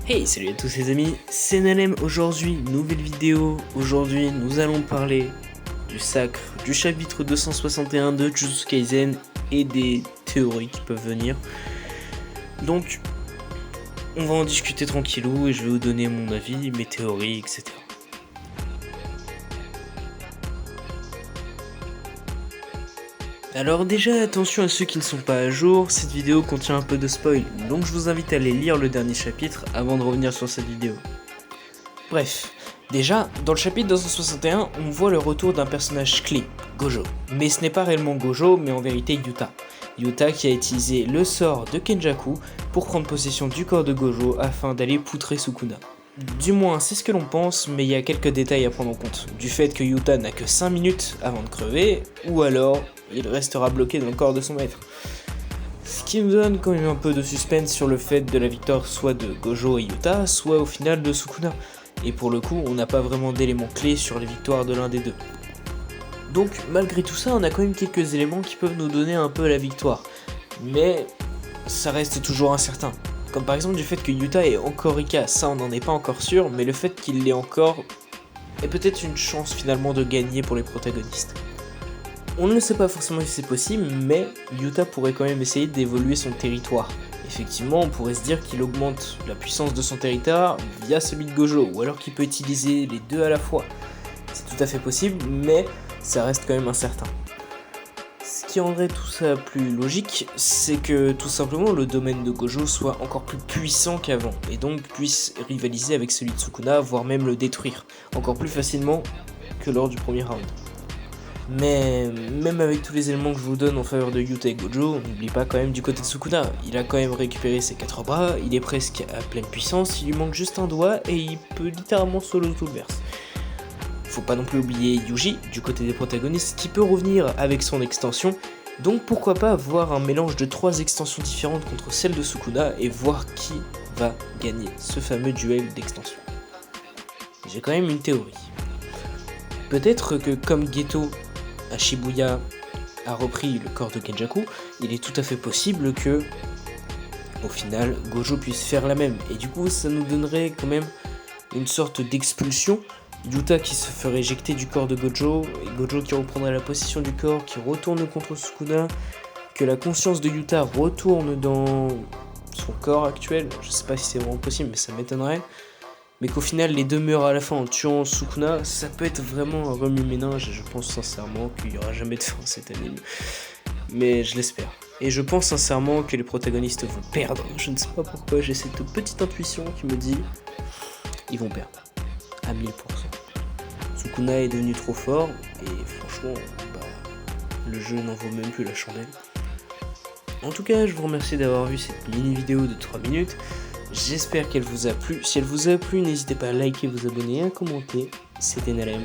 Hey, salut à tous les amis, c'est Nalem. Aujourd'hui, nouvelle vidéo. Aujourd'hui, nous allons parler du sacre, du chapitre 261 de Jujutsu Kaisen et des théories qui peuvent venir. Donc, on va en discuter tranquillou et je vais vous donner mon avis, mes théories, etc. Alors déjà, attention à ceux qui ne sont pas à jour, cette vidéo contient un peu de spoil, donc je vous invite à aller lire le dernier chapitre avant de revenir sur cette vidéo. Bref, déjà, dans le chapitre 261, on voit le retour d'un personnage clé, Gojo. Mais ce n'est pas réellement Gojo, mais en vérité Yuta. Yuta qui a utilisé le sort de Kenjaku pour prendre possession du corps de Gojo afin d'aller poutrer Sukuna. Du moins, c'est ce que l'on pense, mais il y a quelques détails à prendre en compte. Du fait que Yuta n'a que 5 minutes avant de crever, ou alors il restera bloqué dans le corps de son maître. Ce qui nous donne quand même un peu de suspense sur le fait de la victoire soit de Gojo et Yuta, soit au final de Sukuna. Et pour le coup, on n'a pas vraiment d'éléments clés sur les victoires de l'un des deux. Donc malgré tout ça, on a quand même quelques éléments qui peuvent nous donner un peu la victoire. Mais ça reste toujours incertain. Comme par exemple du fait que Yuta est encore Ika, ça on n'en est pas encore sûr, mais le fait qu'il l'ait encore est peut-être une chance finalement de gagner pour les protagonistes. On ne sait pas forcément si c'est possible, mais Yuta pourrait quand même essayer d'évoluer son territoire. Effectivement, on pourrait se dire qu'il augmente la puissance de son territoire via celui de Gojo, ou alors qu'il peut utiliser les deux à la fois. C'est tout à fait possible, mais ça reste quand même incertain. Ce qui rendrait tout ça plus logique, c'est que tout simplement le domaine de Gojo soit encore plus puissant qu'avant, et donc puisse rivaliser avec celui de Sukuna, voire même le détruire, encore plus facilement que lors du premier round. Mais même avec tous les éléments que je vous donne en faveur de Yuta et Gojo, on n'oublie pas quand même du côté de Sukuna. Il a quand même récupéré ses 4 bras, il est presque à pleine puissance, il lui manque juste un doigt et il peut littéralement solo tout le verse. Faut pas non plus oublier Yuji, du côté des protagonistes, qui peut revenir avec son extension, donc pourquoi pas avoir un mélange de 3 extensions différentes contre celle de Sukuna et voir qui va gagner ce fameux duel d'extension. J'ai quand même une théorie. Peut-être que comme Geto à Shibuya a repris le corps de Kenjaku, il est tout à fait possible que, au final, Gojo puisse faire la même. Et du coup, ça nous donnerait quand même une sorte d'expulsion. Yuta qui se ferait éjecter du corps de Gojo, et Gojo qui reprendrait la possession du corps, qui retourne contre Sukuna, que la conscience de Yuta retourne dans son corps actuel. Je sais pas si c'est vraiment possible, mais ça m'étonnerait. Mais qu'au final les deux meurent à la fin en tuant Sukuna, ça peut être vraiment un remue-ménage et je pense sincèrement qu'il n'y aura jamais de fin à cet anime. Mais je l'espère. Et je pense sincèrement que les protagonistes vont perdre. Je ne sais pas pourquoi, j'ai cette petite intuition qui me dit ils vont perdre. À 1000%. Sukuna est devenu trop fort et franchement, le jeu n'en vaut même plus la chandelle. En tout cas, je vous remercie d'avoir vu cette mini vidéo de 3 minutes. J'espère qu'elle vous a plu. Si elle vous a plu, n'hésitez pas à liker, vous abonner et à commenter. C'était Nalem.